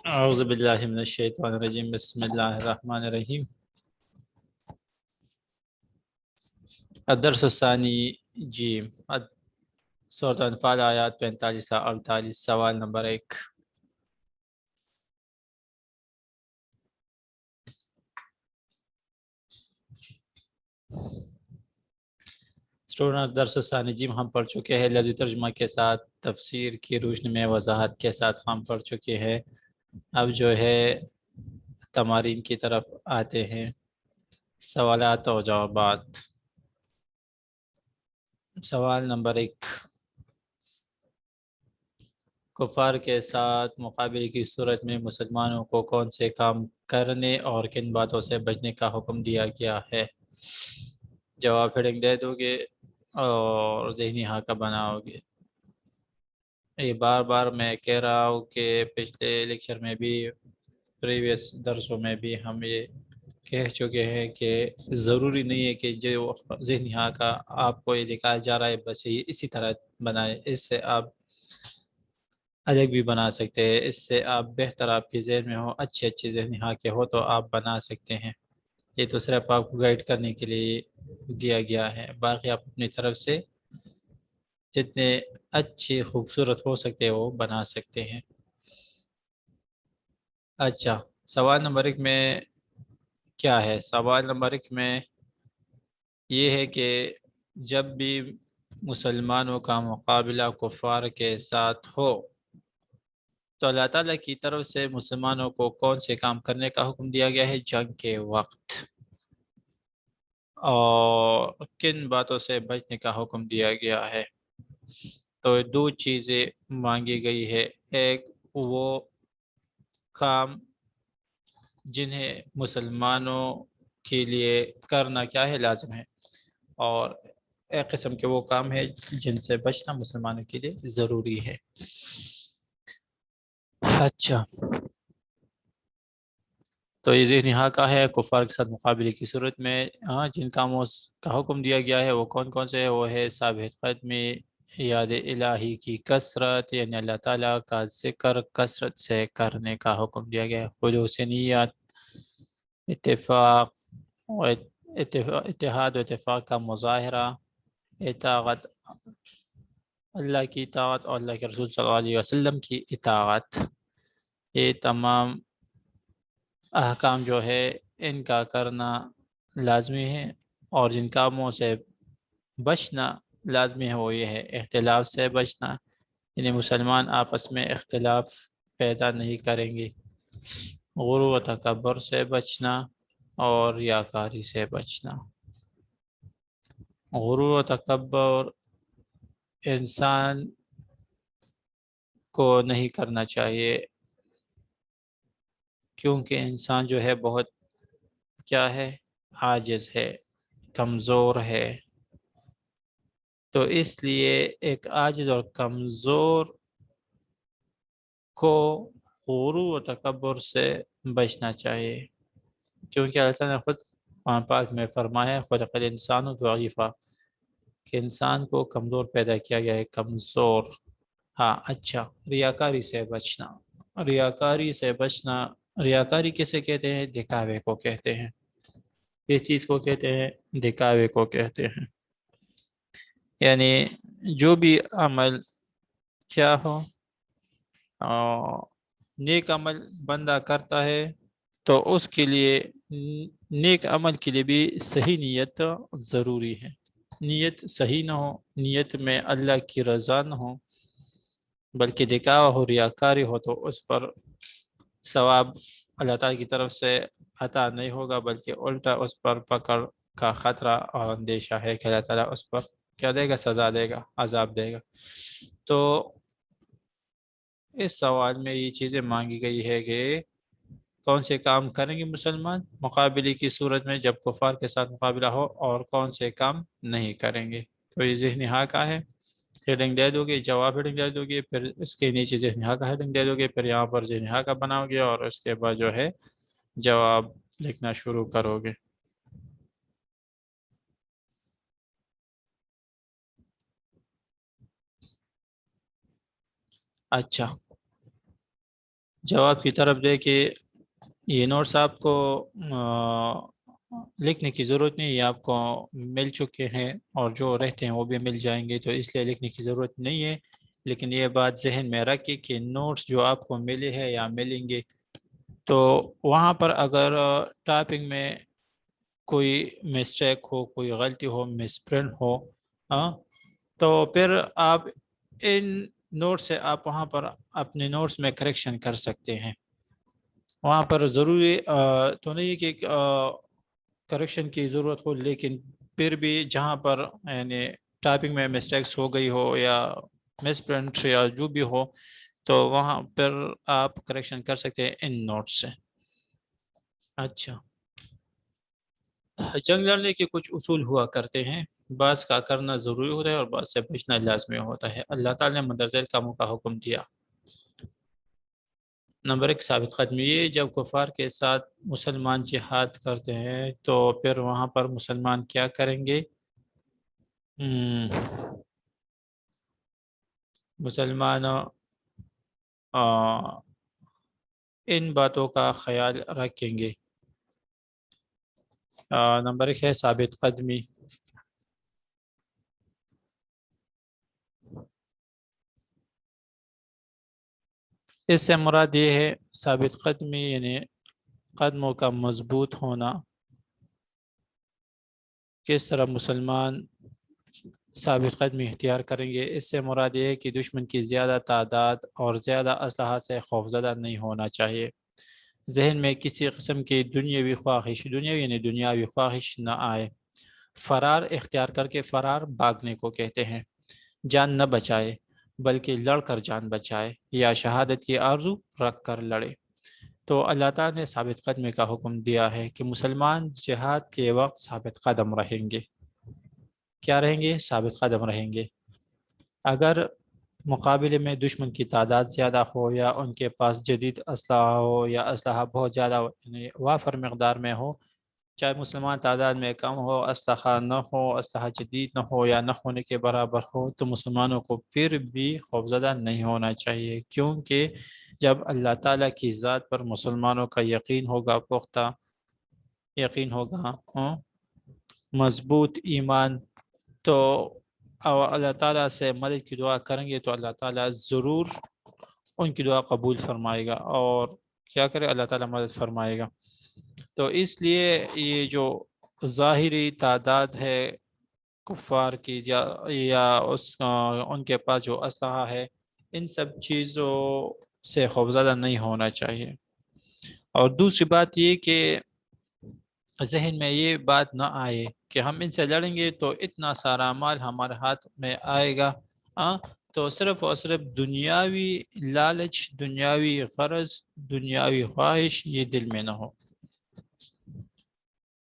اعوذ باللہ من الشیطان الرجیم بسم اللہ الرحمن الرحیم الدرس الثانی جیم سورۃ انفال آیات 45 سے 48 سوال نمبر 1 اسٹوڈنٹ درس الثانی جیم ہم پڑھ چکے ہیں لفظی ترجمہ کے ساتھ تفسیر کی روشنی میں وضاحت کے ساتھ ہم پڑھ چکے ہیں اب جو ہے تمارین کی طرف آتے ہیں سوالات اور جوابات سوال نمبر 1 کفار کے ساتھ مقابلے کی صورت میں مسلمانوں کو کون سے کام کرنے اور کن باتوں سے بچنے کا حکم دیا گیا ہے جواب ہیڈنگ دے دو گے اور ذہنی خاکہ بناؤ گے یہ بار بار میں کہہ رہا ہوں کہ پچھلے لیکچر میں بھی پریویس درسوں میں بھی ہم یہ کہہ چکے ہیں کہ ضروری نہیں ہے کہ جو ذہنی خاکہ آپ کو یہ دکھایا جا رہا ہے بس یہ اسی طرح بنائے اس سے آپ الگ بھی بنا سکتے ہیں اس سے آپ بہتر آپ کے ذہن میں ہو اچھے ذہنی خاکے ہو تو آپ بنا سکتے ہیں یہ تو صرف آپ کو گائیڈ کرنے کے لیے دیا گیا ہے باقی آپ اپنی طرف سے جتنے اچھے خوبصورت ہو سکتے ہیں وہ بنا سکتے ہیں اچھا سوال نمبر 1 میں کیا ہے سوال نمبر 1 میں یہ ہے کہ جب بھی مسلمانوں کا مقابلہ کفار کے ساتھ ہو تو اللہ تعالیٰ کی طرف سے مسلمانوں کو کون سے کام کرنے کا حکم دیا گیا ہے جنگ کے وقت اور کن باتوں سے بچنے کا حکم دیا گیا ہے تو 2 چیزیں مانگی گئی ہے ایک وہ کام جنہیں مسلمانوں کے لیے کرنا کیا ہے لازم ہے اور ایک قسم کے وہ کام ہے جن سے بچنا مسلمانوں کے لیے ضروری ہے اچھا تو یہ ذہنی خاکہ ہے کفار کے ساتھ مقابلے کی صورت میں جن کاموں کا حکم دیا گیا ہے وہ کون کون سے ہے وہ ہے ثابت قدمی یاد الہی کی کثرت یعنی اللہ تعالیٰ کا ذکر کثرت سے کرنے کا حکم دیا گیا ہے خلوص نیت اتفاق و اتحاد و اتفاق کا مظاہرہ اطاعت اللہ کی اطاعت اور اللہ کے رسول صلی اللہ علیہ وسلم کی اطاعت یہ تمام احکام جو ہے ان کا کرنا لازمی ہے اور جن کاموں سے بچنا لازمی ہے وہ یہ ہے اختلاف سے بچنا یعنی مسلمان آپس میں اختلاف پیدا نہیں کریں گے غرور و تکبر سے بچنا اور ریاکاری سے بچنا غرور و تکبر انسان کو نہیں کرنا چاہیے کیونکہ انسان جو ہے بہت کیا ہے عاجز ہے کمزور ہے تو اس لیے ایک عاجز اور کمزور کو غرور و تکبر سے بچنا چاہیے کیونکہ اللہ تعالیٰ نے خود قرآن پاک میں فرمایا خلق الانسان ضعیفا کہ انسان کو کمزور پیدا کیا گیا ہے کمزور ہاں اچھا ریاکاری سے بچنا ریاکاری سے بچنا ریاکاری کسے کہتے ہیں دکھاوے کو کہتے ہیں کس چیز کو کہتے ہیں دکھاوے کو کہتے ہیں یعنی جو بھی عمل کیا ہو نیک عمل بندہ کرتا ہے تو اس کے لیے نیک عمل کے لیے بھی صحیح نیت ضروری ہے نیت صحیح نہ ہو نیت میں اللہ کی رضا نہ ہو بلکہ دکھاوا ہو ریاکاری ہو تو اس پر ثواب اللہ تعالیٰ کی طرف سے عطا نہیں ہوگا بلکہ الٹا اس پر پکڑ کا خطرہ اور اندیشہ ہے کہ اللہ تعالیٰ اس پر کیا دے گا سزا دے گا عذاب دے گا تو اس سوال میں یہ چیزیں مانگی گئی ہے کہ کون سے کام کریں گے مسلمان مقابلے کی صورت میں جب کفار کے ساتھ مقابلہ ہو اور کون سے کام نہیں کریں گے تو یہ ذہنی خاکہ ہے ہیڈنگ دے دو گے جواب ہیڈنگ دے دو گے پھر اس کے نیچے ذہنی خاکہ ہیڈنگ دے دو گے پھر یہاں پر ذہنی خاکہ بناؤ گے اور اس کے بعد جو ہے جواب لکھنا شروع کرو گے اچھا جواب کی طرف دے کہ یہ نوٹس آپ کو لکھنے کی ضرورت نہیں، یہ آپ کو مل چکے ہیں اور جو رہتے ہیں وہ بھی مل جائیں گے، تو اس لیے لکھنے کی ضرورت نہیں ہے۔ لیکن یہ بات ذہن میں رکھیں کہ نوٹس جو آپ کو ملے ہیں یا ملیں گے، تو وہاں پر اگر ٹائپنگ میں کوئی مسٹیک ہو، کوئی غلطی ہو، مس پرنٹ ہو، ہاں، تو پھر آپ ان نوٹس سے آپ وہاں پر اپنے نوٹس میں کریکشن کر سکتے ہیں۔ وہاں پر ضروری تو نہیں کہ کریکشن کی ضرورت ہو، لیکن پھر بھی جہاں پر یعنی ٹائپنگ میں مسٹیکس ہو گئی ہو یا مس پرنٹ یا جو بھی ہو، تو وہاں پر آپ کریکشن کر سکتے ہیں ان نوٹس سے۔ اچھا، جنگ لڑنے کے کچھ اصول ہوا کرتے ہیں، بعض کا کرنا ضروری ہوتا ہے اور بعض سے بچنا لازمی ہوتا ہے۔ اللہ تعالیٰ نے مندرجہ کاموں کا حکم دیا۔ نمبر 1، ثابت قدمی۔ یہ جب کفار کے ساتھ مسلمان جہاد کرتے ہیں تو پھر وہاں پر مسلمان کیا کریں گے؟ مسلمان ان باتوں کا خیال رکھیں گے۔ نمبر 1 ہے ثابت قدمی۔ اس سے مراد یہ ہے ثابت قدمی یعنی قدموں کا مضبوط ہونا۔ کس طرح مسلمان ثابت قدمی اختیار کریں گے؟ اس سے مراد یہ ہے کہ دشمن کی زیادہ تعداد اور زیادہ اسلحہ سے خوفزدہ نہیں ہونا چاہیے، ذہن میں کسی قسم کی دنیاوی خواہش نہ آئے۔ فرار اختیار کر کے، فرار بھاگنے کو کہتے ہیں، جان نہ بچائے بلکہ لڑ کر جان بچائے، یا شہادت کی آرزو رکھ کر لڑے۔ تو اللہ تعالیٰ نے ثابت قدمی کا حکم دیا ہے کہ مسلمان جہاد کے وقت ثابت قدم رہیں گے۔ کیا رہیں گے؟ ثابت قدم رہیں گے۔ اگر مقابلے میں دشمن کی تعداد زیادہ ہو یا ان کے پاس جدید اسلحہ ہو یا اسلحہ بہت زیادہ یعنی وافر مقدار میں ہو، چاہے مسلمان تعداد میں کم ہو، اسلحہ نہ ہو، اسلحہ جدید نہ ہو یا نہ ہونے کے برابر ہو، تو مسلمانوں کو پھر بھی خوفزدہ نہیں ہونا چاہیے، کیونکہ جب اللہ تعالیٰ کی ذات پر مسلمانوں کا یقین ہوگا، پختہ یقین ہوگا، مضبوط ایمان، تو اور اللہ تعالیٰ سے مدد کی دعا کریں گے تو اللہ تعالیٰ ضرور ان کی دعا قبول فرمائے گا، اور کیا کرے، اللہ تعالیٰ مدد فرمائے گا۔ تو اس لیے یہ جو ظاہری تعداد ہے کفار کی یا ان کے پاس جو اسلحہ ہے، ان سب چیزوں سے خوفزدہ نہیں ہونا چاہیے۔ اور دوسری بات یہ کہ ذہن میں یہ بات نہ آئے کہ ہم ان سے لڑیں گے تو اتنا سارا مال ہمارے ہاتھ میں آئے گا، تو صرف اور صرف دنیاوی لالچ، دنیاوی غرض، دنیاوی خواہش یہ دل میں نہ ہو،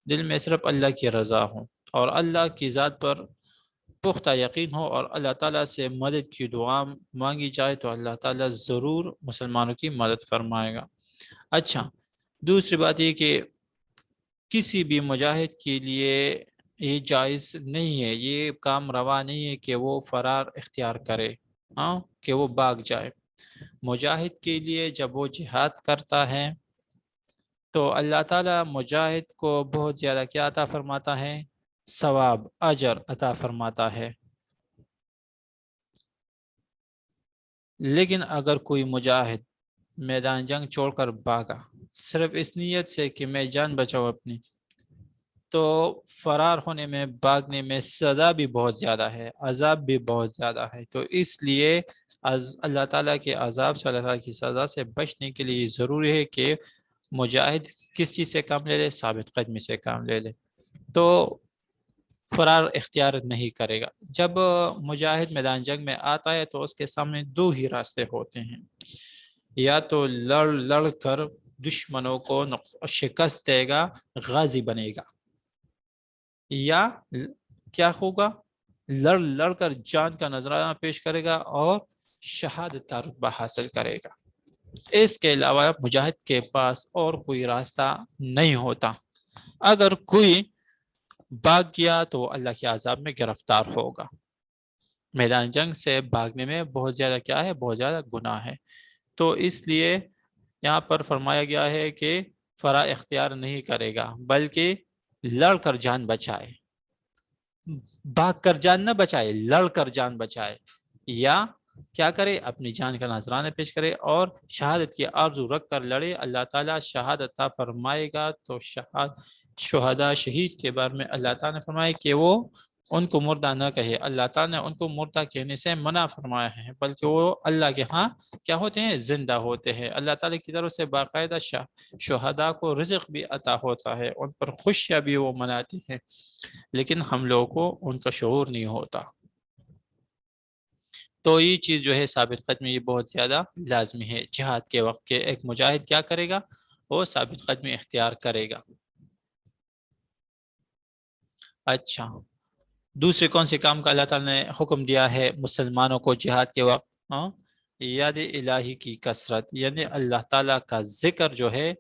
دل میں صرف اللہ کی رضا ہو اور اللہ کی ذات پر پختہ یقین ہو، اور اللہ تعالیٰ سے مدد کی دعا مانگی جائے تو اللہ تعالیٰ ضرور مسلمانوں کی مدد فرمائے گا۔ اچھا، دوسری بات یہ کہ کسی بھی مجاہد کے لیے یہ جائز نہیں ہے، یہ کام روا نہیں ہے کہ وہ فرار اختیار کرے، کہ وہ بھاگ جائے۔ مجاہد کے لیے جب وہ جہاد کرتا ہے تو اللہ تعالیٰ مجاہد کو بہت زیادہ کیا عطا فرماتا ہے؟ ثواب، اجر عطا فرماتا ہے۔ لیکن اگر کوئی مجاہد میدان جنگ چھوڑ کر بھاگا صرف اس نیت سے کہ میں جان بچاؤں اپنی، تو فرار ہونے میں، بھاگنے میں سزا بھی بہت زیادہ ہے، عذاب بھی بہت زیادہ ہے۔ تو اس لیے اللہ تعالیٰ کے عذاب سے، اللہ تعالیٰ کی سزا سے بچنے کے لیے ضروری ہے کہ مجاہد کس چیز سے کام لے لے؟ ثابت قدمی سے کام لے لے، تو فرار اختیار نہیں کرے گا۔ جب مجاہد میدان جنگ میں آتا ہے تو اس کے سامنے دو ہی راستے ہوتے ہیں، یا تو لڑ کر دشمنوں کو شکست دے گا، غازی بنے گا، یا کیا ہوگا؟ لڑ کر جان کا نذرانہ پیش کرے گا اور شہادت کا رتبہ حاصل کرے گا۔ اس کے علاوہ مجاہد کے پاس اور کوئی راستہ نہیں ہوتا۔ اگر کوئی بھاگ گیا تو اللہ کے عذاب میں گرفتار ہوگا۔ میدان جنگ سے بھاگنے میں بہت زیادہ کیا ہے؟ بہت زیادہ گناہ ہے۔ تو اس لیے یہاں پر فرمایا گیا ہے کہ فرا اختیار نہیں کرے گا بلکہ لڑ کر جان بچائے، بھاگ کر جان نہ بچائے، لڑ کر جان بچائے، یا کیا کرے اپنی جان کا نذرانہ پیش کرے اور شہادت کی آرزو رکھ کر لڑے، اللہ تعالیٰ شہادت عطا فرمائے گا۔ تو شہداء شہید کے بارے میں اللہ تعالیٰ نے فرمایا کہ وہ ان کو مردہ نہ کہے، اللہ تعالیٰ نے ان کو مردہ کہنے سے منع فرمایا ہے، بلکہ وہ اللہ کے ہاں کیا ہوتے ہیں؟ زندہ ہوتے ہیں۔ اللہ تعالیٰ کی طرف سے باقاعدہ شہداء کو رزق بھی عطا ہوتا ہے، ان پر خوشیاں بھی وہ مناتی ہیں، لیکن ہم لوگوں کو ان کا شعور نہیں ہوتا۔ تو یہ چیز جو ہے ثابت قدمی یہ بہت زیادہ لازمی ہے جہاد کے وقت کے ایک مجاہد کیا کرے گا؟ وہ ثابت قدمی اختیار کرے گا۔ اچھا، دوسرے کون سے کام کا اللہ تعالیٰ نے حکم دیا ہے مسلمانوں کو جہاد کے وقت؟ یاد الہی کی کثرت، یعنی اللہ تعالیٰ کا ذکر جو ہے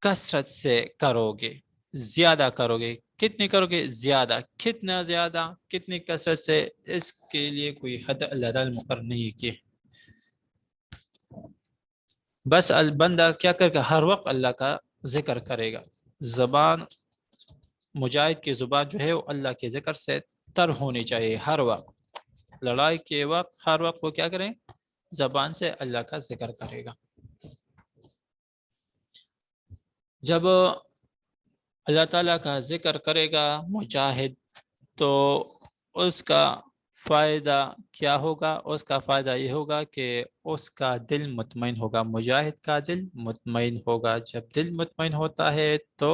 کثرت سے کرو گے، زیادہ کرو گے۔ کتنی کرو گے؟ زیادہ۔ کتنا زیادہ؟ کتنی کثرت سے؟ اس کے لیے کوئی حد اللہ تعالیٰ نے مقرر نہیں کی، بس بندہ کیا کرے گا؟ ہر وقت اللہ کا ذکر کرے گا۔ زبان، مجاہد کی زبان جو ہے وہ اللہ کے ذکر سے تر ہونی چاہیے ہر وقت، لڑائی کے وقت ہر وقت وہ کیا کریں؟ زبان سے اللہ کا ذکر کرے گا۔ جب اللہ تعالیٰ کا ذکر کرے گا مجاہد تو اس کا فائدہ کیا ہوگا؟ اس کا فائدہ یہ ہوگا کہ اس کا دل مطمئن ہوگا، مجاہد کا دل مطمئن ہوگا۔ جب دل مطمئن ہوتا ہے تو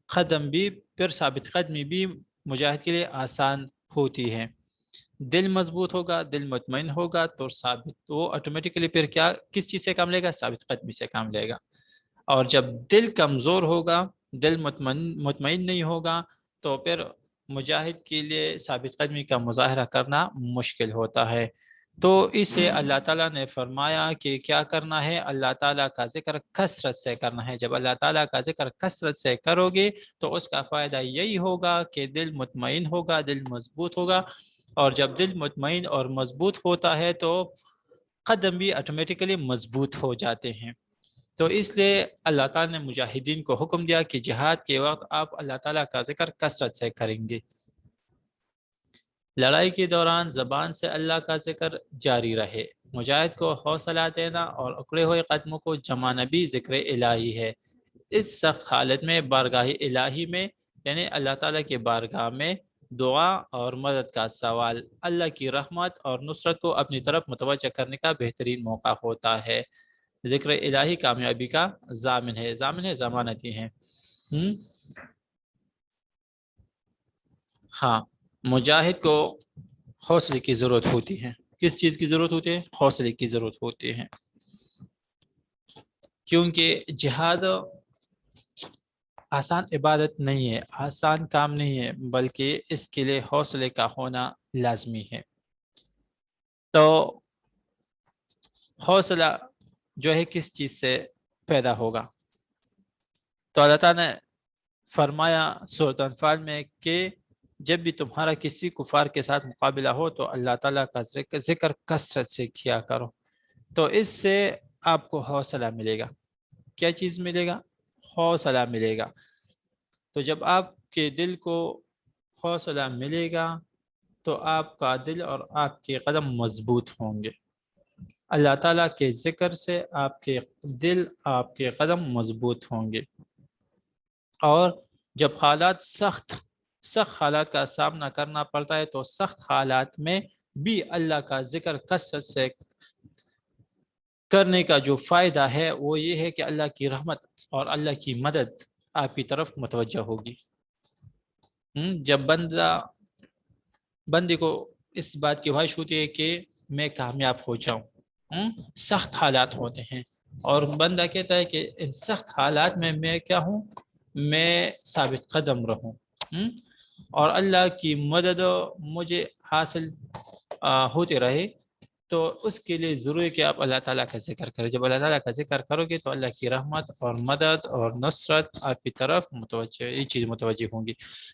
قدم بھی، پھر ثابت قدمی بھی مجاہد کے لیے آسان ہوتی ہے۔ دل مضبوط ہوگا، دل مطمئن ہوگا تو ثابت وہ آٹومیٹکلی پھر کیا کس چیز سے کام لے گا؟ ثابت قدمی سے کام لے گا۔ اور جب دل کمزور ہوگا، دل مطمئن نہیں ہوگا تو پھر مجاہد کے لیے ثابت قدمی کا مظاہرہ کرنا مشکل ہوتا ہے۔ تو اس لیے اللہ تعالیٰ نے فرمایا کہ کیا کرنا ہے؟ اللہ تعالیٰ کا ذکر کثرت سے کرنا ہے۔ جب اللہ تعالیٰ کا ذکر کثرت سے کرو گے تو اس کا فائدہ یہی ہوگا کہ دل مطمئن ہوگا، دل مضبوط ہوگا، اور جب دل مطمئن اور مضبوط ہوتا ہے تو قدم بھی آٹومیٹکلی مضبوط ہو جاتے ہیں۔ تو اس لیے اللہ تعالیٰ نے مجاہدین کو حکم دیا کہ جہاد کے وقت آپ اللہ تعالیٰ کا ذکر کثرت سے کریں گے۔ لڑائی کے دوران زبان سے اللہ کا ذکر جاری رہے، مجاہد کو حوصلہ دینا اور اکڑے ہوئے قدموں کو جمانا بھی ذکر الہی ہے۔ اس سخت حالت میں بارگاہ الہی میں، یعنی اللہ تعالیٰ کے بارگاہ میں دعا اور مدد کا سوال اللہ کی رحمت اور نصرت کو اپنی طرف متوجہ کرنے کا بہترین موقع ہوتا ہے۔ ذکر الہی کامیابی کا ضامن ہے، ضمانتی ہے۔ ہاں، مجاہد کو حوصلے کی ضرورت ہوتی ہے۔ کس چیز کی ضرورت ہوتی ہے؟ حوصلے کی ضرورت ہوتی ہے، کیونکہ جہاد آسان عبادت نہیں ہے، آسان کام نہیں ہے، بلکہ اس کے لیے حوصلے کا ہونا لازمی ہے۔ تو حوصلہ جو ہے کس چیز سے پیدا ہوگا؟ تو اللہ تعالیٰ نے فرمایا سورۃ انفال میں کہ جب بھی تمہارا کسی کفار کے ساتھ مقابلہ ہو تو اللہ تعالیٰ کا ذکر کثرت سے کیا کرو، تو اس سے آپ کو حوصلہ ملے گا۔ کیا چیز ملے گا؟ حوصلہ ملے گا۔ تو جب آپ کے دل کو حوصلہ ملے گا تو آپ کا دل اور آپ کے قدم مضبوط ہوں گے۔ اللہ تعالیٰ کے ذکر سے آپ کے دل، آپ کے قدم مضبوط ہوں گے، اور جب سخت حالات کا سامنا کرنا پڑتا ہے تو سخت حالات میں بھی اللہ کا ذکر کثرت سے کرنے کا جو فائدہ ہے وہ یہ ہے کہ اللہ کی رحمت اور اللہ کی مدد آپ کی طرف متوجہ ہوگی۔ جب بندے کو اس بات کی خواہش ہوتی ہے کہ میں کامیاب ہو جاؤں، سخت حالات ہوتے ہیں اور بندہ کہتا ہے کہ ان سخت حالات میں کیا ہوں؟ میں ثابت قدم رہوں اور اللہ کی مدد مجھے حاصل ہوتے رہے، تو اس کے لیے ضروری ہے کہ آپ اللہ تعالیٰ کا ذکر کریں۔ جب اللہ تعالیٰ کا ذکر کرو گے تو اللہ کی رحمت اور مدد اور نصرت آپ کی طرف متوجہ، یہ چیز متوجہ ہوں گی۔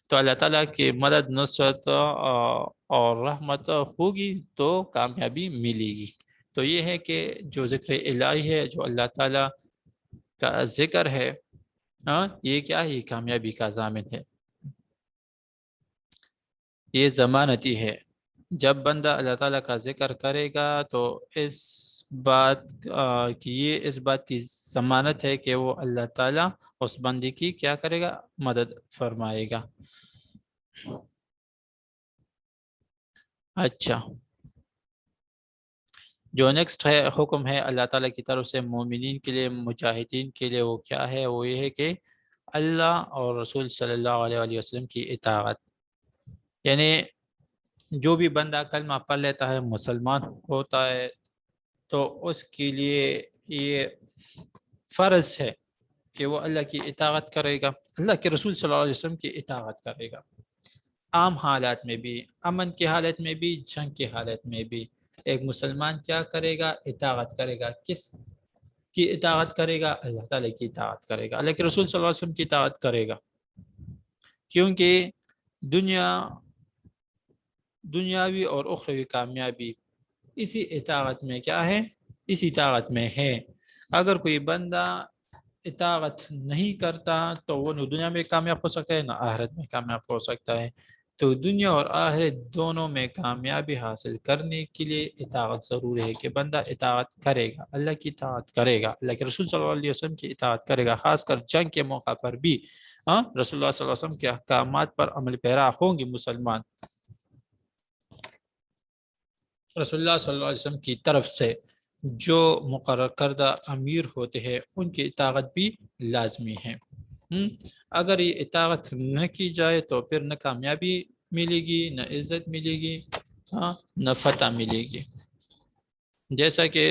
تو اللہ تعالیٰ کی مدد، نصرت اور رحمت ہوگی تو کامیابی ملے گی۔ تو یہ ہے کہ جو ذکر الہی ہے، جو اللہ تعالیٰ کا ذکر ہے، ہاں یہ کیا ہے؟ یہ کامیابی کا ضامن ہے، یہ ضمانتی ہے۔ جب بندہ اللہ تعالیٰ کا ذکر کرے گا تو اس بات کی یہ اس بات کی ضمانت ہے کہ وہ اللہ تعالیٰ اس بندے کی کیا کرے گا؟ مدد فرمائے گا۔ اچھا، جو نیکسٹ ہے حکم ہے اللہ تعالیٰ کی طرف سے مومنین کے لیے، مجاہدین کے لیے، وہ کیا ہے؟ وہ یہ ہے کہ اللہ اور رسول صلی اللہ علیہ وآلہ وسلم کی اطاعت، یعنی جو بھی بندہ کلمہ پڑھ لیتا ہے، مسلمان ہوتا ہے، تو اس کے لیے یہ فرض ہے کہ وہ اللہ کی اطاعت کرے گا، اللہ کے رسول صلی اللہ علیہ وسلم کی اطاعت کرے گا، عام حالات میں بھی، امن کی حالت میں بھی، جنگ کی حالت میں بھی ایک مسلمان کیا کرے گا؟ اطاعت کرے گا۔ کس کی اطاعت کرے گا؟ اللہ تعالیٰ کی اطاعت کرے گا، اللہ کے رسول صلی اللہ علیہ وسلم کی اطاعت کرے گا، کیونکہ دنیاوی اور اخروی کامیابی اسی اطاعت میں کیا ہے؟ اسی اطاعت میں ہے۔ اگر کوئی بندہ اطاعت نہیں کرتا تو وہ نہ دنیا میں کامیاب ہو سکتا ہے، نہ آخرت میں کامیاب ہو سکتا ہے۔ تو دنیا اور آخرت دونوں میں کامیابی حاصل کرنے کے لیے اطاعت ضروری ہے کہ بندہ اطاعت کرے گا، اللہ کی اطاعت کرے گا، اللہ کے رسول صلی اللہ علیہ وسلم کی اطاعت کرے گا، خاص کر جنگ کے موقع پر بھی رسول اللہ صلی اللہ علیہ وسلم کے احکامات پر عمل پیرا ہوں گے مسلمان، رسول اللہ صلی اللہ علیہ وسلم کی طرف سے جو مقرر کردہ امیر ہوتے ہیں ان کی اطاعت بھی لازمی ہے۔ اگر یہ اطاعت نہ کی جائے تو پھر نہ کامیابی ملے گی، نہ عزت ملے گی، نہ فتح ملے گی۔ جیسا کہ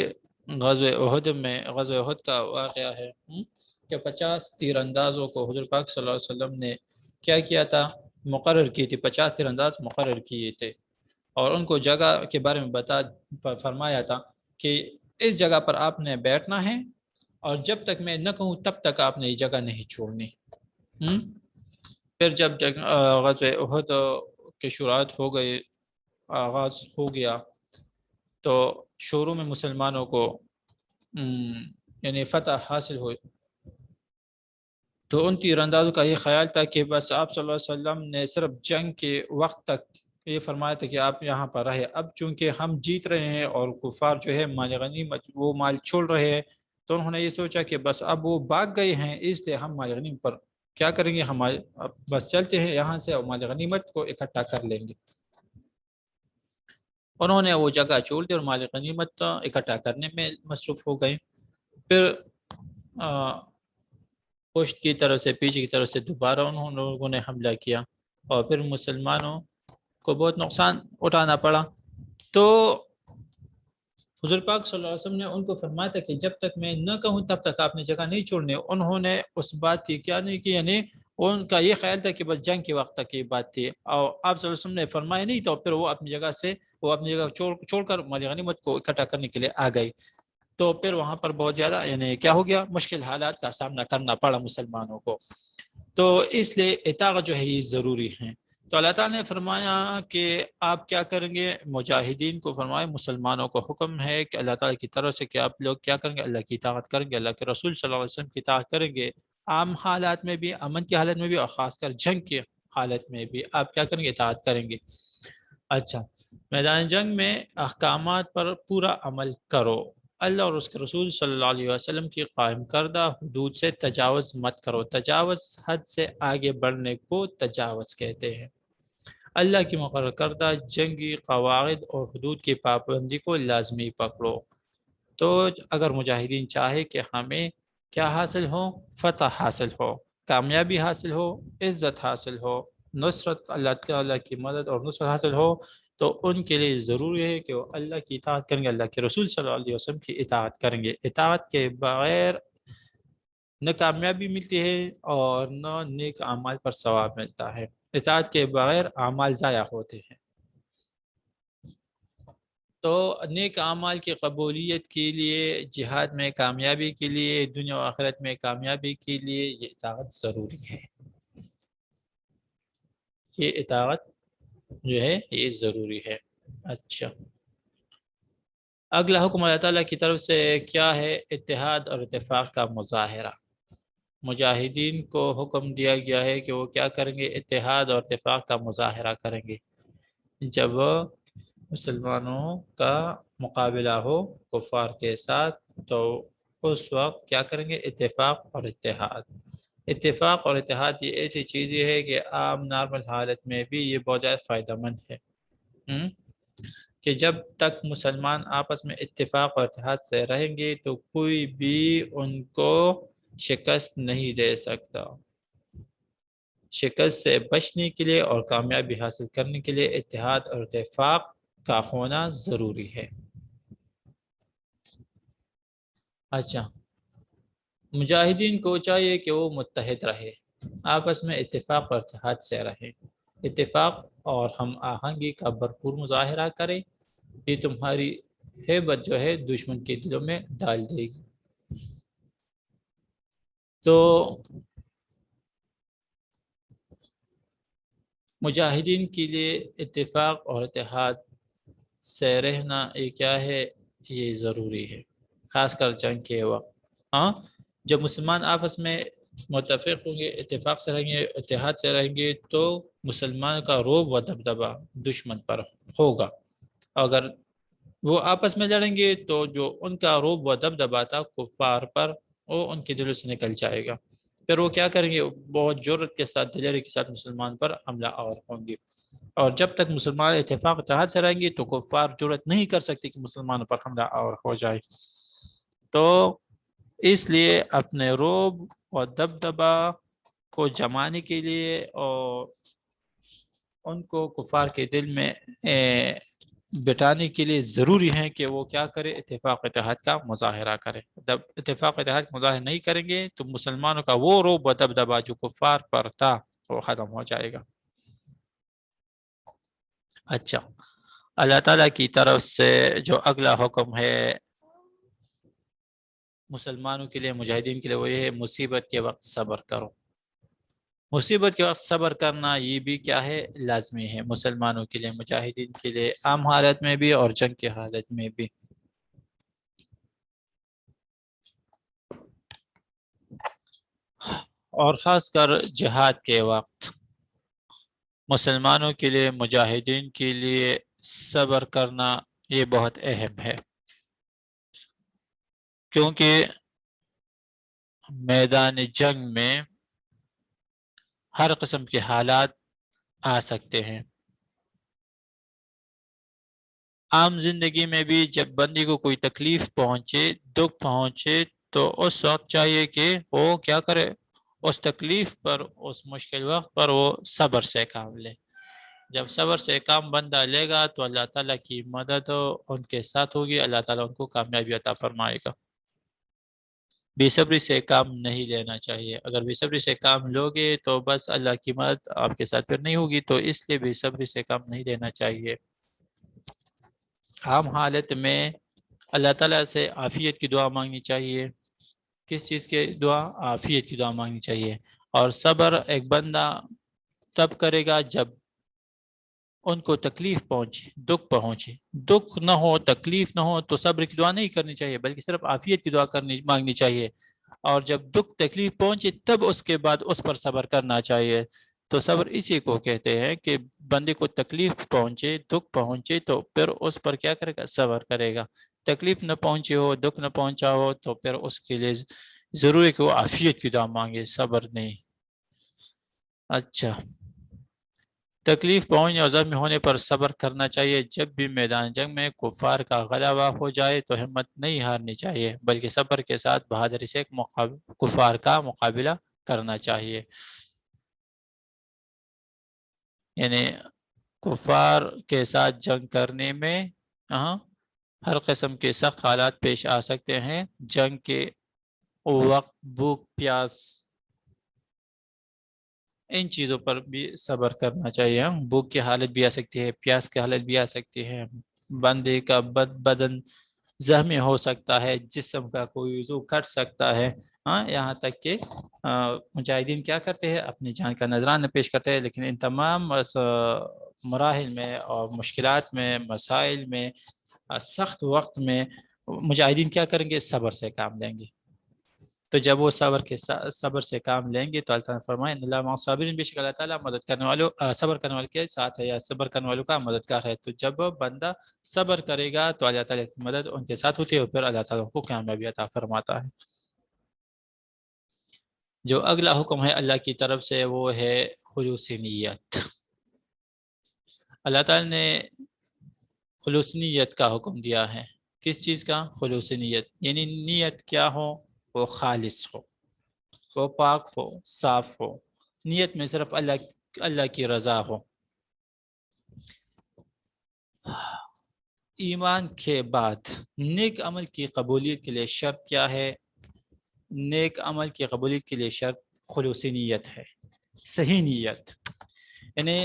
غزوہ احد کا واقعہ ہے کہ 50 تیر اندازوں کو حضور پاک صلی اللہ علیہ وسلم نے کیا کیا تھا؟ مقرر کی تھی، 50 تیر انداز مقرر کیے تھے، اور ان کو جگہ کے بارے میں فرمایا تھا کہ اس جگہ پر آپ نے بیٹھنا ہے، اور جب تک میں نہ کہوں تب تک آپ نے یہ جگہ نہیں چھوڑنی۔ پھر جب غزوہ احد کے شروعات ہو گئے، آغاز ہو گیا، تو شروع میں مسلمانوں کو یعنی فتح حاصل ہوئی، تو ان تیر اندازوں کا یہ خیال تھا کہ بس آپ صلی اللہ علیہ وسلم نے صرف جنگ کے وقت تک یہ فرمایا تھا کہ آپ یہاں پر رہے، اب چونکہ ہم جیت رہے ہیں اور کفار جو ہے مال غنیمت وہ مال چھوڑ رہے ہیں، تو انہوں نے یہ سوچا کہ بس اب وہ بھاگ گئے ہیں، اس لیے ہم مال غنیمت پر کیا کریں گے؟ ہمارے بس چلتے ہیں یہاں سے اور مال غنیمت کو اکٹھا کر لیں گے۔ انہوں نے وہ جگہ چھوڑ دی اور مال غنیمت اکٹھا کرنے میں مصروف ہو گئے۔ پھر پشت کی طرف سے، پیچھے کی طرف سے دوبارہ انہوں لوگوں نے حملہ کیا، اور پھر مسلمانوں کو بہت نقصان اٹھانا پڑا۔ تو حضور پاک صلی اللہ علیہ وسلم نے ان کو فرمایا تھا کہ جب تک میں نہ کہوں تب تک آپ نے جگہ نہیں چھوڑنی۔ انہوں نے اس بات کی کیا نہیں کی، یعنی ان کا یہ خیال تھا کہ بس جنگ کے وقت تک یہ بات تھی، اور آپ صلی اللہ علیہ وسلم نے فرمایا نہیں، تو پھر وہ اپنی جگہ چھوڑ کر مال غنیمت کو اکٹھا کرنے کے لیے آ گئی۔ تو پھر وہاں پر بہت زیادہ یعنی کیا ہو گیا؟ مشکل حالات کا سامنا کرنا پڑا مسلمانوں کو۔ تو اس لیے اطاعت جو ہے یہ ضروری ہے۔ تو اللہ تعالیٰ نے فرمایا کہ آپ کیا کریں گے؟ مجاہدین کو فرمایا، مسلمانوں کو حکم ہے کہ اللہ تعالیٰ کی طرف سے کہ آپ لوگ کیا کریں گے؟ اللہ کی اطاعت کریں گے، اللہ کے رسول صلی اللہ علیہ وسلم کی اطاعت کریں گے، عام حالات میں بھی، امن کی حالت میں بھی، اور خاص کر جنگ کی حالت میں بھی آپ کیا کریں گے؟ اطاعت کریں گے۔ اچھا، میدان جنگ میں احکامات پر پورا عمل کرو، اللہ اور اس کے رسول صلی اللہ علیہ وسلم کی قائم کردہ حدود سے تجاوز مت کرو۔ تجاوز حد سے آگے بڑھنے کو تجاوز کہتے ہیں۔ اللہ کی مقرر کردہ جنگی قواعد اور حدود کی پابندی کو لازمی پکڑو۔ تو اگر مجاہدین چاہے کہ ہمیں کیا حاصل ہو؟ فتح حاصل ہو، کامیابی حاصل ہو، عزت حاصل ہو، نصرت، اللہ تعالیٰ کی مدد اور نصرت حاصل ہو، تو ان کے لیے ضروری ہے کہ وہ اللہ کی اطاعت کریں گے، اللہ کے رسول صلی اللہ علیہ وسلم کی اطاعت کریں گے۔ اطاعت کے بغیر نہ کامیابی ملتی ہے اور نہ نیک اعمال پر ثواب ملتا ہے، اطاعت کے بغیر اعمال ضائع ہوتے ہیں۔ تو نیک اعمال کی قبولیت کے لیے، جہاد میں کامیابی کے لیے، دنیا و آخرت میں کامیابی کے لیے یہ اطاعت ضروری ہے، یہ اطاعت جو ہے یہ ضروری ہے۔ اچھا، اگلا حکم اللہ تعالیٰ کی طرف سے کیا ہے؟ اتحاد اور اتفاق کا مظاہرہ۔ مجاہدین کو حکم دیا گیا ہے کہ وہ کیا کریں گے؟ اتحاد اور اتفاق کا مظاہرہ کریں گے جب مسلمانوں کا مقابلہ ہو کفار کے ساتھ، تو اس وقت کیا کریں گے؟ اتفاق اور اتحاد۔ اتفاق اور اتحاد یہ ایسی چیز ہے کہ عام نارمل حالت میں بھی یہ بہت زیادہ فائدہ مند ہے، کہ جب تک مسلمان آپس میں اتفاق اور اتحاد سے رہیں گے تو کوئی بھی ان کو شکست نہیں دے سکتا۔ شکست سے بچنے کے لیے اور کامیابی حاصل کرنے کے لیے اتحاد اور اتفاق کا ہونا ضروری ہے۔ اچھا، مجاہدین کو چاہیے کہ وہ متحد رہے، آپس میں اتفاق اور اتحاد سے رہے، اتفاق اور ہم آہنگی کا بھرپور مظاہرہ کرے۔ یہ تمہاری ہیبت جو ہے دشمن کے دلوں میں ڈال دے گی۔ تو مجاہدین کے لیے اتفاق اور اتحاد سے رہنا یہ کیا ہے؟ یہ ضروری ہے، خاص کر جنگ کے وقت۔ ہاں، جب مسلمان آپس میں متفق ہوں گے، اتفاق سے رہیں گے، اتحاد سے رہیں گے، تو مسلمان کا رعب و دبدبہ دشمن پر ہوگا۔ اگر وہ آپس میں لڑیں گے تو جو ان کا رعب و دبدبہ تھا کفار پر، وہ ان کے دلوں سے نکل جائے گا، پھر وہ کیا کریں گے؟ بہت جرأت کے ساتھ، دلیری کے ساتھ مسلمان پر حملہ آور ہوں گے۔ اور جب تک مسلمان اتفاق اتحاد سے رہیں گے تو کفار جرأت نہیں کر سکتے کہ مسلمانوں پر حملہ آور ہو جائے۔ تو اس لیے اپنے رعب اور دبدبہ کو جمانے کے لیے اور ان کو کفار کے دل میں بٹانے کے لیے ضروری ہے کہ وہ کیا کرے؟ اتفاق اتحاد کا مظاہرہ کرے۔ جب اتفاق اتحاد کا مظاہرہ نہیں کریں گے تو مسلمانوں کا وہ رعب و دبدبہ جو کفار پر تھا وہ ختم ہو جائے گا۔ اچھا، اللہ تعالیٰ کی طرف سے جو اگلا حکم ہے مسلمانوں کے لیے، مجاہدین کے لیے، وہ یہ ہے مصیبت کے وقت صبر کرو۔ مصیبت کے وقت صبر کرنا یہ بھی کیا ہے؟ لازمی ہے مسلمانوں کے لیے، مجاہدین کے لیے، عام حالت میں بھی اور جنگ کی حالت میں بھی۔ اور خاص کر جہاد کے وقت مسلمانوں کے لیے، مجاہدین کے لیے صبر کرنا یہ بہت اہم ہے، کیونکہ میدان جنگ میں ہر قسم کے حالات آ سکتے ہیں۔ عام زندگی میں بھی جب بندے کو کوئی تکلیف پہنچے، دکھ پہنچے، تو اس وقت چاہیے کہ وہ کیا کرے؟ اس تکلیف پر، اس مشکل وقت پر وہ صبر سے کام لے۔ جب صبر سے کام بندہ لے گا تو اللہ تعالیٰ کی مدد ان کے ساتھ ہوگی، اللہ تعالیٰ ان کو کامیابی عطا فرمائے گا۔ بے صبری سے کام نہیں لینا چاہیے۔ اگر بے صبری سے کام لوگے تو بس اللہ کی مدد آپ کے ساتھ پھر نہیں ہوگی، تو اس لیے بے صبری سے کام نہیں لینا چاہیے۔ عام حالت میں اللہ تعالیٰ سے عافیت کی دعا مانگنی چاہیے۔ کس چیز کی دعا؟ عافیت کی دعا مانگنی چاہیے۔ اور صبر ایک بندہ تب کرے گا جب ان کو تکلیف پہنچے، دکھ پہنچے۔ دکھ نہ ہو، تکلیف نہ ہو تو صبر کی دعا نہیں کرنی چاہیے، بلکہ صرف عافیت کی دعا مانگنی چاہیے۔ اور جب دکھ تکلیف پہنچے تب اس کے بعد اس پر صبر کرنا چاہیے۔ تو صبر اسی کو کہتے ہیں کہ بندے کو تکلیف پہنچے، دکھ پہنچے تو پھر اس پر کیا کرے گا؟ صبر کرے گا۔ تکلیف نہ پہنچے ہو، دکھ نہ پہنچا ہو تو پھر اس کے لیے ضروری ہے کہ وہ عافیت کی دعا مانگے، صبر نہیں۔ اچھا، تکلیف پہنچنے اور زخمی ہونے پر صبر کرنا چاہیے۔ جب بھی میدان جنگ میں کفار کا غلبہ ہو جائے تو ہمت نہیں ہارنی چاہیے، بلکہ صبر کے ساتھ بہادری سے کفار کا مقابلہ کرنا چاہیے۔ یعنی کفار کے ساتھ جنگ کرنے میں ہر قسم کے سخت حالات پیش آ سکتے ہیں۔ جنگ کے وقت بھوک، پیاس، ان چیزوں پر بھی صبر کرنا چاہیے۔ بھوک کی حالت بھی آ سکتی ہے، پیاس کی حالت بھی آ سکتی ہے، بندے کا بدن زخمی ہو سکتا ہے، جسم کا کوئی عضو کٹ سکتا ہے۔ یہاں تک کہ مجاہدین کیا کرتے ہیں؟ اپنی جان کا نذرانہ پیش کرتے ہیں، لیکن ان تمام مراحل میں اور مشکلات میں، مسائل میں، سخت وقت میں مجاہدین کیا کریں گے؟ صبر سے کام لیں گے۔ تو جب وہ صبر سے کام لیں گے تو اللہ تعالیٰ فرمائے اللہ مع الصابرین، بے شک اللہ تعالیٰ مدد کرنے والوں صبر کرنے والوں کے ساتھ ہے، یا صبر کرنے والوں کا مددگار ہے۔ تو جب بندہ صبر کرے گا تو اللہ تعالیٰ کی مدد ان کے ساتھ ہوتی ہے، اور پھر اللہ تعالیٰ کو کامیابی عطا فرماتا ہے۔ جو اگلا حکم ہے اللہ کی طرف سے وہ ہے خلوص نیت۔ اللہ تعالیٰ نے خلوص نیت کا حکم دیا ہے۔ کس چیز کا؟ خلوص نیت، یعنی نیت کیا ہو؟ وہ خالص ہو، وہ پاک ہو، صاف ہو، نیت میں صرف اللہ کی رضا ہو۔ ایمان کے بعد نیک عمل کی قبولیت کے لیے شرط کیا ہے؟ نیک عمل کی قبولیت کے لیے شرط خلوص نیت ہے، صحیح نیت۔ یعنی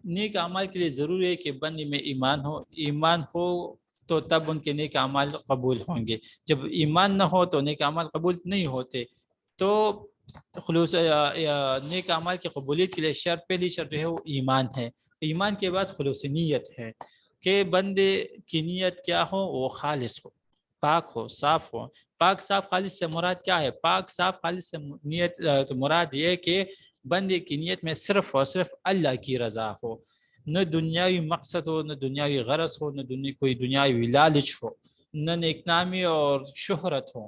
نیک اعمال کے لیے ضروری ہے کہ بندے میں ایمان ہو تو تب ان کے نیک اعمال قبول ہوں گے۔ جب ایمان نہ ہو تو نیک اعمال قبول نہیں ہوتے۔ تو خلوص نیک اعمال کی قبولیت کے لیے پہلی شرط جو ہے وہ ایمان ہے۔ ایمان کے بعد خلوص نیت ہے کہ بندے کی نیت کیا ہو؟ وہ خالص ہو، پاک ہو، صاف ہو۔ پاک صاف خالص سے مراد کیا ہے؟ پاک صاف خالص سے نیت مراد یہ کہ بندے کی نیت میں صرف اور صرف اللہ کی رضا ہو، نہ دنیاوی مقصد ہو، نہ دنیاوی غرض ہو، نہ کوئی دنیاوی لالچ ہو، نہ نیک نامی اور شہرت ہو،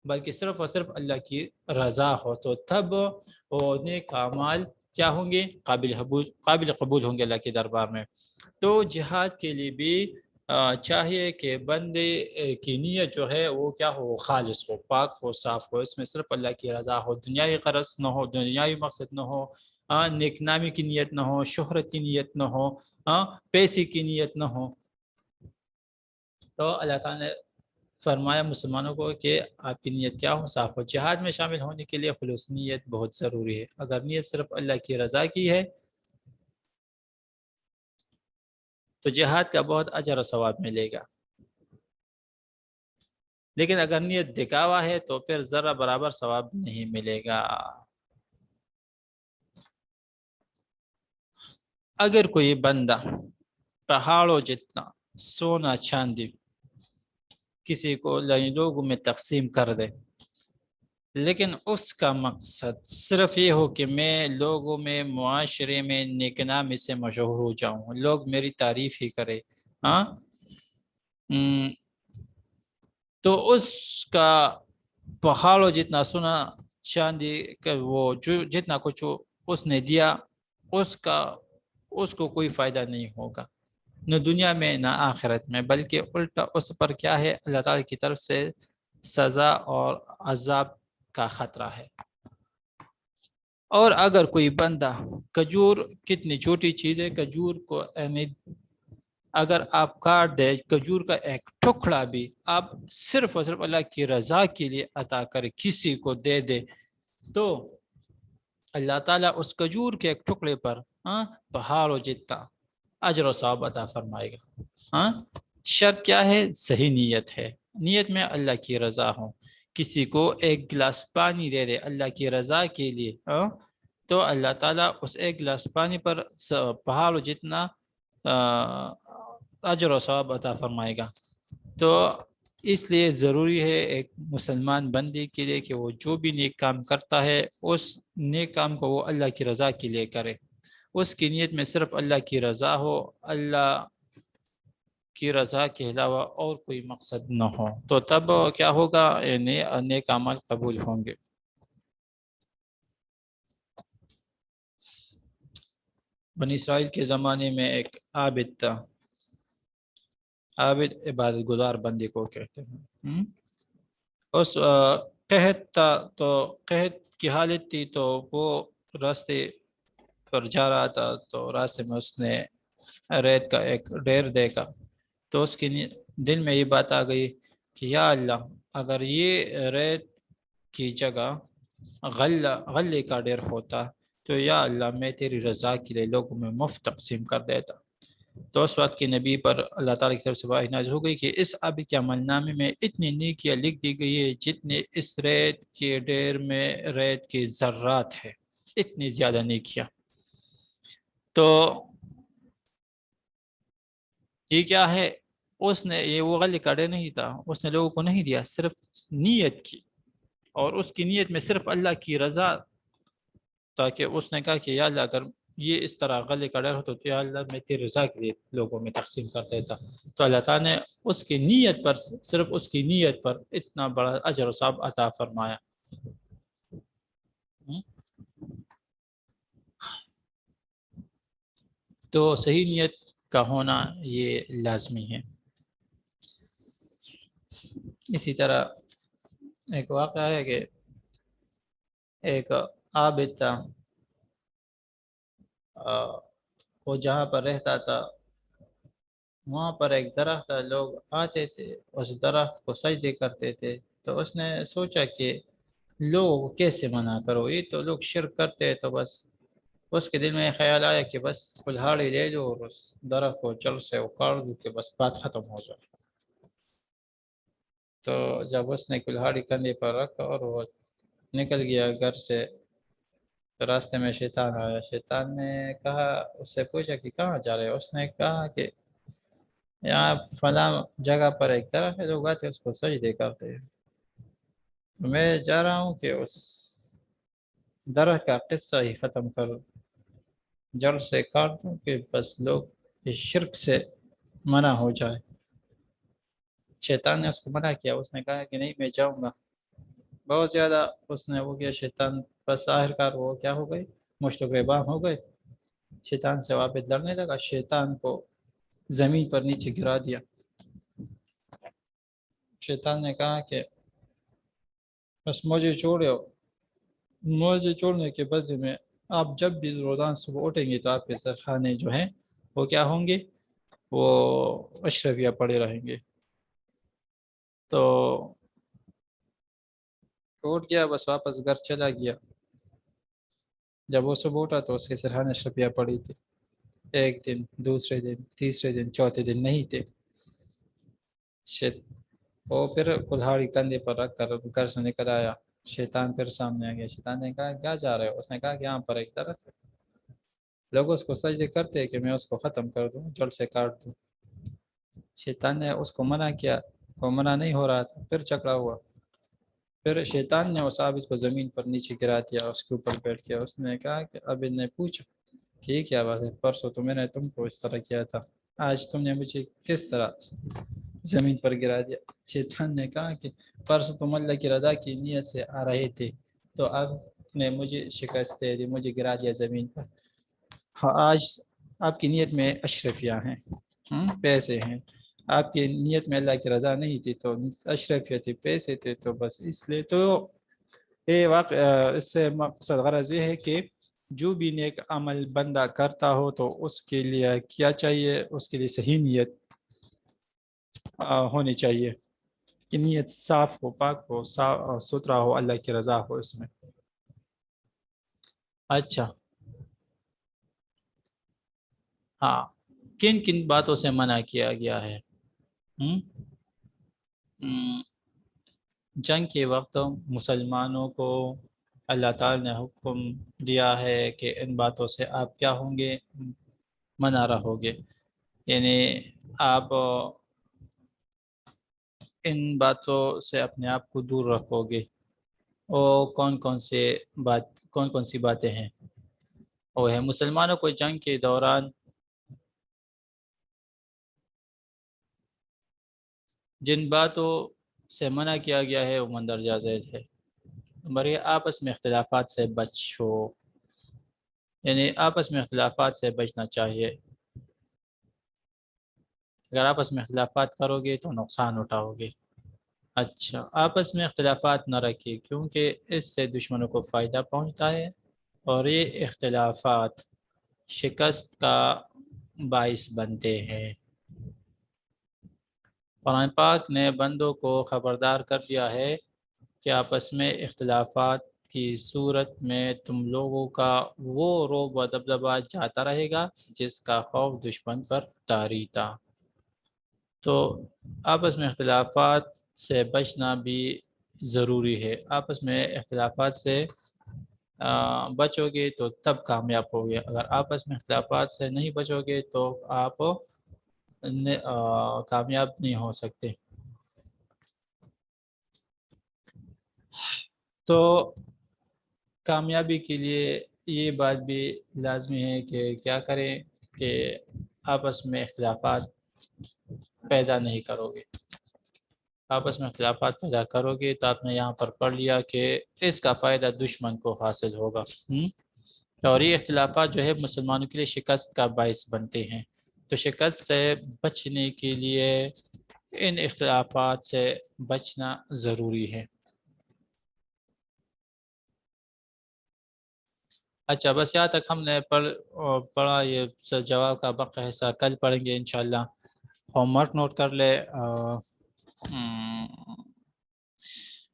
بلکہ صرف اور صرف اللہ کی رضا ہو۔ تو تب وہ نیک اعمال کیا ہوں گے؟ قابل قبول ہوں گے اللہ کے دربار میں۔ تو جہاد کے لیے بھی چاہیے کہ بندے کی نیت جو ہے وہ کیا ہو؟ وہ خالص ہو، پاک ہو، صاف ہو، اس میں صرف اللہ کی رضا ہو، دنیاوی غرض نہ ہو، دنیاوی مقصد نہ ہو، نیک نامی کی نیت نہ ہو، شہرت کی نیت نہ ہو، پیسے کی نیت نہ ہو۔ تو اللہ تعالیٰ نے فرمایا مسلمانوں کو کہ آپ کی نیت کیا ہو؟ صاف ہو۔ جہاد میں شامل ہونے کے لیے خلوص نیت بہت ضروری ہے۔ اگر نیت صرف اللہ کی رضا کی ہے تو جہاد کا بہت اجر و ثواب ملے گا، لیکن اگر نیت دکھاوا ہے تو پھر ذرہ برابر ثواب نہیں ملے گا۔ اگر کوئی بندہ پہاڑوں جتنا سونا چاندی کسی کو لوگوں میں تقسیم کر دے، لیکن اس کا مقصد صرف یہ ہو کہ میں لوگوں میں، معاشرے میں نیک نامی سے مشہور ہو جاؤں، لوگ میری تعریف ہی کرے، تو اس کا پہاڑوں جتنا سونا چاندی وہ جتنا کچھ اس نے دیا، اس کو کوئی فائدہ نہیں ہوگا، نہ دنیا میں نہ آخرت میں، بلکہ الٹا اس پر کیا ہے؟ اللہ تعالیٰ کی طرف سے سزا اور عذاب کا خطرہ ہے۔ اور اگر کوئی بندہ کھجور، کتنی چھوٹی چیز ہے کھجور کو، اگر آپ کاٹ دے کھجور کا ایک ٹکڑا بھی، آپ صرف اور صرف اللہ کی رضا کے لیے عطا کرے، کسی کو دے دے، تو اللہ تعالیٰ اس کھجور کے ایک ٹکڑے پر پہاڑوں جتنا اجر و ثواب عطا فرمائے گا۔ شرط کیا ہے؟ صحیح نیت ہے، نیت میں اللہ کی رضا ہو۔ کسی کو ایک گلاس پانی دے دے اللہ کی رضا کے لیے، تو اللہ تعالیٰ اس ایک گلاس پانی پر پہاڑوں جتنا اجر و ثواب عطا فرمائے گا۔ تو اس لیے ضروری ہے ایک مسلمان بندے کے لیے کہ وہ جو بھی نیک کام کرتا ہے اس نیک کام کو وہ اللہ کی رضا کے لیے کرے، اس کی نیت میں صرف اللہ کی رضا ہو، اللہ کی رضا کے علاوہ اور کوئی مقصد نہ ہو، تو تب کیا ہوگا؟ نیک اعمال قبول ہوں گے۔ بنی اسرائیل کے زمانے میں ایک عابد تھا، عابد عبادت گزار بندے کو کہتے ہیں۔ اس قحط تھا، تو قحط کی حالت تھی، تو وہ راستے پر جا رہا تھا، تو راستے میں اس نے ریت کا ایک ڈھیر دیکھا، تو اس کی دل میں یہ بات آ گئی کہ یا اللہ، اگر یہ ریت کی جگہ غلے کا ڈھیر ہوتا تو یا اللہ میں تیری رضا کے لیے لوگوں میں مفت تقسیم کر دیتا۔ تو اس وقت کے نبی پر اللہ تعالیٰ کی طرف سے وحی نازل ہو گئی کہ اس عابد کے عمل نامے میں اتنی نیکیاں لکھ دی گئی ہے جتنے اس ریت کے ڈھیر میں ریت کے ذرات ہے، اتنی زیادہ نیکیاں۔ تو یہ کیا ہے؟ اس نے یہ وہ غلے کا ڈھیر نہیں تھا، اس نے لوگوں کو نہیں دیا، صرف نیت کی اور اس کی نیت میں صرف اللہ کی رضا، تاکہ اس نے کہا کہ یا اللہ اگر یہ اس طرح غلے کا ڈر ہو تو یا اللہ میں تیری رضا کے لیے لوگوں میں تقسیم کر دیتا، تو اللہ تعالیٰ نے اس کی نیت پر، صرف اس کی نیت پر اتنا بڑا اجر و ثواب عطا فرمایا۔ تو صحیح نیت کا ہونا یہ لازمی ہے۔ اسی طرح ایک واقعہ ہے کہ ایک عابد تھا، وہ جہاں پر رہتا تھا وہاں پر ایک درخت تھا، لوگ آتے تھے اس درخت کو سجدے کرتے تھے، تو اس نے سوچا کہ لوگوں کو کیسے منع کرو، یہ تو لوگ شرک کرتے ہیں، تو بس اس کے دل میں خیال آیا کہ بس کلہاڑی لے لو اور اس درخت کو جڑ سے اکاڑ دو کہ بس بات ختم ہو جائے۔ تو جب اس نے کلہاڑی کندھے پر رکھا اور وہ نکل گیا گھر سے، راستے میں شیطان آیا، شیطان نے کہا، اس سے پوچھا کہ کہاں جا رہے ہو؟ اس نے کہا کہ یہاں فلاں جگہ پر ایک درخت ہے، لوگ آتے اس کو سجدے کرتے ہیں، میں جا رہا ہوں کہ اس درخت کا قصہ ہی ختم کر جڑ سے کاٹ دوں کہ بس لوگ اس شرک سے منع ہو جائے۔ شیطان نے اس کو منع کیا، اس نے کہا کہ نہیں میں جاؤں گا، بہت زیادہ اس نے وہ کیا شیطان، بس آخرکار وہ کیا ہو گئی، مشت و گریباں ہو گئے، شیطان سے واپس لڑنے لگا، شیطان کو زمین پر نیچے گرا دیا۔ شیطان نے کہا کہ بس مجھے چھوڑو، مجھے چھوڑنے کے بدلے میں آپ جب بھی روزانہ صبح اٹھیں گے تو آپ کے سرخانے جو ہیں وہ کیا ہوں گے، وہ اشرفیہ پڑے رہیں گے۔ تو اٹھ گیا، بس واپس گھر چلا گیا، جب وہ صبح اٹھا تو اس کے سرخانے اشرفیہ پڑی تھی، ایک دن، دوسرے دن، تیسرے دن، چوتھے دن نہیں تھے۔ وہ پھر کلہاڑی کندھے پر رکھ کر گھر سے نکل آیا، شیطان پھر سامنے آ گیا، شیطان نے کہا کیا جا رہے ہو؟ اس نے کہا کہ یہاں پر ایک درخت ہے، لوگ اس کو سجدے کرتے ہیں کہ میں اس کو ختم کر دوں، جڑ سے کاٹ دوں۔ شیطان نے اس کو منع کیا، وہ منع نہیں ہو رہا تھا، پھر جھگڑا ہوا، پھر شیطان نے اس عابد کو زمین پر نیچے گرا دیا، اس کے اوپر بیٹھ گیا۔ اس نے کہا کہ عابد نے پوچھا کہ یہ کیا بات ہے، پرسوں تو میں نے تم کو اس طرح کیا تھا، آج تم نے مجھے کس طرح زمین پر گرا دیا؟ شیطان نے کہا کہ پرسوں تم اللہ کی رضا کی نیت سے آ رہے تھے تو اب نے مجھے شکست دے دی، مجھے گرا دیا زمین پر، آج آپ کی نیت میں اشرفیہ ہیں، پیسے ہیں، آپ کی نیت میں اللہ کی رضا نہیں تھی تو اشرفیہ تھی، پیسے تھے، تو بس اس لیے تو یہ واقع اس سے مقصد غرض یہ ہے کہ جو بھی نیک عمل بندہ کرتا ہو تو اس کے لیے کیا چاہیے، اس کے لیے صحیح نیت ہونی چاہیے کہ نیت صاف ہو، پاک ہو، ستھرا ہو، اللہ کی رضا ہو اس میں۔ اچھا، ہاں، کن کن باتوں سے منع کیا گیا ہے؟ جنگ کے وقت مسلمانوں کو اللہ تعالی نے حکم دیا ہے کہ ان باتوں سے آپ کیا ہوں گے، منع رہو گے، یعنی آپ ان باتوں سے اپنے آپ کو دور رکھو گے۔ اور کون کون سی باتیں ہیں؟ وہ ہے مسلمانوں کو جنگ کے دوران جن باتوں سے منع کیا گیا ہے وہ مندرجہ ذیل ہے۔ نمبر یہ، آپس میں اختلافات سے بچو، یعنی آپس میں اختلافات سے بچنا چاہیے، اگر آپس میں اختلافات کرو گے تو نقصان اٹھاؤ گے۔ اچھا، آپس میں اختلافات نہ رکھیے کیونکہ اس سے دشمنوں کو فائدہ پہنچتا ہے اور یہ اختلافات شکست کا باعث بنتے ہیں۔ قرآن پاک نے بندوں کو خبردار کر دیا ہے کہ آپس میں اختلافات کی صورت میں تم لوگوں کا وہ رعب و دبدبہ جاتا رہے گا جس کا خوف دشمن پر طاری تھا۔ تو آپس میں اختلافات سے بچنا بھی ضروری ہے، آپس میں اختلافات سے بچو گے تو تب کامیاب ہوگے، اگر آپس میں اختلافات سے نہیں بچو گے تو آپ کامیاب نہیں ہو سکتے۔ تو کامیابی کے لیے یہ بات بھی لازمی ہے کہ کیا کریں کہ آپس میں اختلافات پیدا نہیں کرو گے. آپس میں اختلافات پیدا کرو گے تو آپ نے یہاں پر پڑھ لیا کہ اس کا فائدہ دشمن کو حاصل ہوگا. اور یہ اختلافات جو ہے مسلمانوں کے لیے شکست کا باعث بنتے ہیں. تو شکست سے بچنے کے لیے ان اختلافات سے بچنا ضروری ہے. اچھا بس یہاں تک ہم نے پڑھا. یہ جواب کا باقی حصہ کل پڑھیں گے انشاءاللہ. ہوم ورک نوٹ کر لے.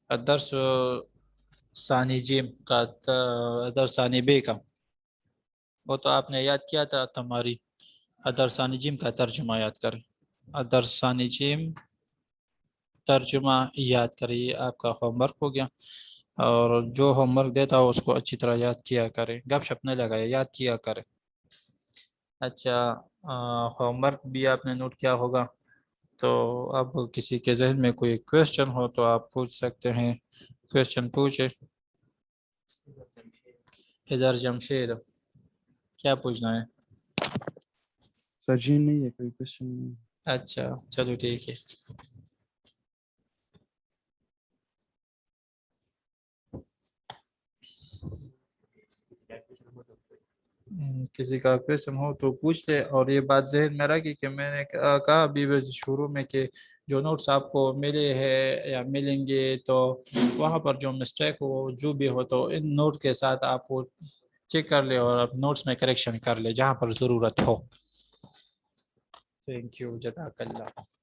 الدرس ثانی جیم کا الدرس ثانی بے کا وہ تو آپ نے یاد کیا تھا تمہاری. الدرس ثانی جیم کا ترجمہ یاد کریں. الدرس ثانی جیم ترجمہ یاد کریے. آپ کا ہوم ورک ہو گیا. اور جو ہوم ورک دیتا ہو اس کو اچھی طرح یاد کیا کرے. گپ شپ نہیں لگائے, یاد کیا کرے. اچھا ہوم ورک بھی آپ نے نوٹ کیا ہوگا. تو اب کسی کے ذہن میں کوئی کویسچن ہو تو آپ پوچھ سکتے ہیں. کویسچن پوچھے. ادھر جمشید کیا پوچھنا ہے؟ سجین نہیں ہے کوئی کویسچن نہیں. اچھا چلو ٹھیک ہے. کسی کا کویسچن ہو تو پوچھ لے. اور یہ بات ذہن میں رکھی کہ میں نے کہا ابھی شروع میں کہ جو نوٹس آپ کو ملے ہیں یا ملیں گے تو وہاں پر جو مسٹیک ہو جو بھی ہو تو ان نوٹ کے ساتھ آپ وہ چیک کر لے اور نوٹس میں کریکشن کر لے جہاں پر ضرورت ہو. Thank you. جزاک اللہ.